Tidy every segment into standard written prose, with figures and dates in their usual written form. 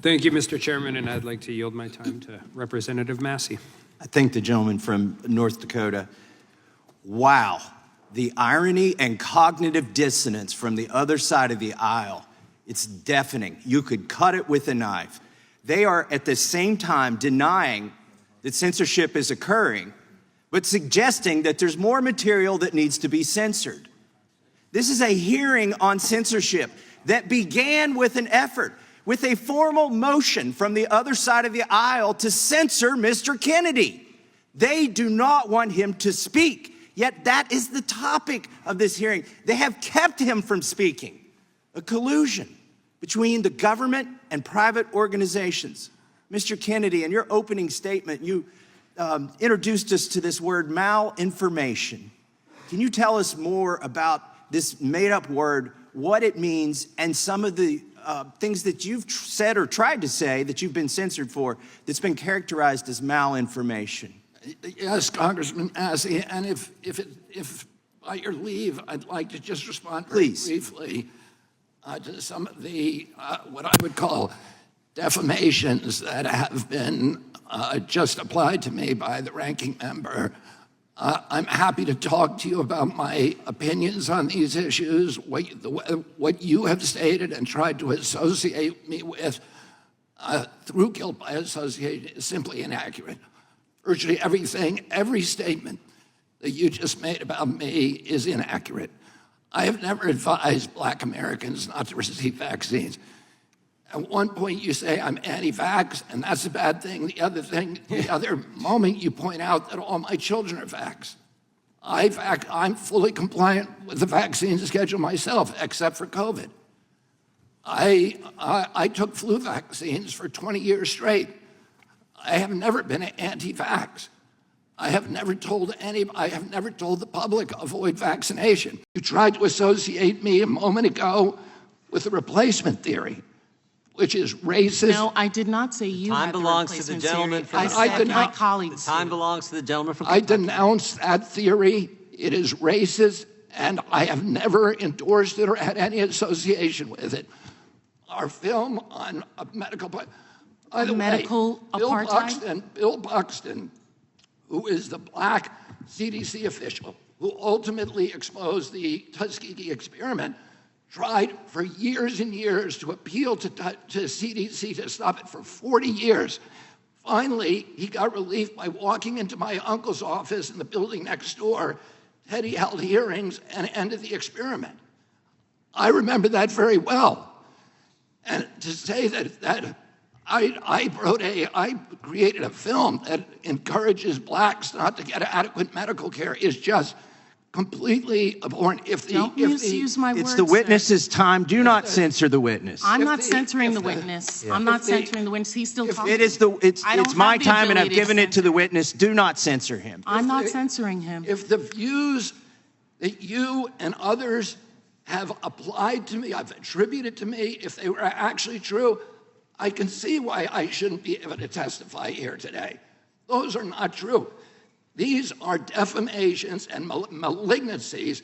Thank you, Mr. Chairman, and I'd like to yield my time to Representative Massey. I thank the gentleman from North Dakota. Wow, the irony and cognitive dissonance from the other side of the aisle, it's deafening. You could cut it with a knife. They are at the same time denying that censorship is occurring, but suggesting that there's more material that needs to be censored. This is a hearing on censorship that began with an effort, with a formal motion from the other side of the aisle to censor Mr. Kennedy. They do not want him to speak, yet that is the topic of this hearing. They have kept him from speaking. A collusion between the government and private organizations. Mr. Kennedy, in your opening statement, you introduced us to this word malinformation. Can you tell us more about this made-up word, what it means, and some of the things that you've said or tried to say that you've been censored for that's been characterized as malinformation? Yes, Congressman Massey, and if by your leave, I'd like to just respond very briefly to some of the, what I would call defamations that have been just applied to me by the ranking member. I'm happy to talk to you about my opinions on these issues, what you have stated and tried to associate me with through guilt by association is simply inaccurate. Virtually everything, every statement that you just made about me is inaccurate. I have never advised Black Americans not to receive vaccines. At one point you say I'm anti-vax, and that's a bad thing. The other moment you point out that all my children are vaxxed. I'm fully compliant with the vaccine schedule myself, except for COVID. I took flu vaccines for 20 years straight. I have never been anti-vax. I have never told the public avoid vaccination. You tried to associate me a moment ago with the replacement theory, which is racist. No, I did not say you had the replacement theory. I said my colleagues. Time belongs to the gentleman from I Kentucky. denounce that theory. It is racist, and I have never endorsed it or had any association with it. Our film on a medical... By the way, Bill Buxton, who is the Black CDC official who ultimately exposed the Tuskegee experiment, tried for years and years to appeal to CDC to stop it for 40 years. Finally, he got relief by walking into my uncle's office in the building next door. Teddy held hearings and ended the experiment. I remember that very well. And to say that I created a film that encourages Blacks not to get adequate medical care is just completely abhorrent. Don't misuse my words, It's the witness's time. Do not censor the witness. I'm not censoring the witness. I'm not censoring the witness. He's still talking. It's my time, and I've given it to the witness. Do not censor him. I'm not censoring him. If the views that you and others have applied to me, I've attributed to me, if they were actually true, I can see why I shouldn't be able to testify here today. Those are not true. These are defamations and malignancies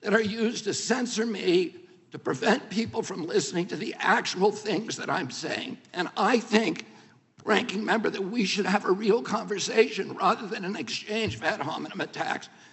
that are used to censor me, to prevent people from listening to the actual things that I'm saying. And I think, ranking member, that we should have a real conversation rather than an exchange of ad hominem attacks.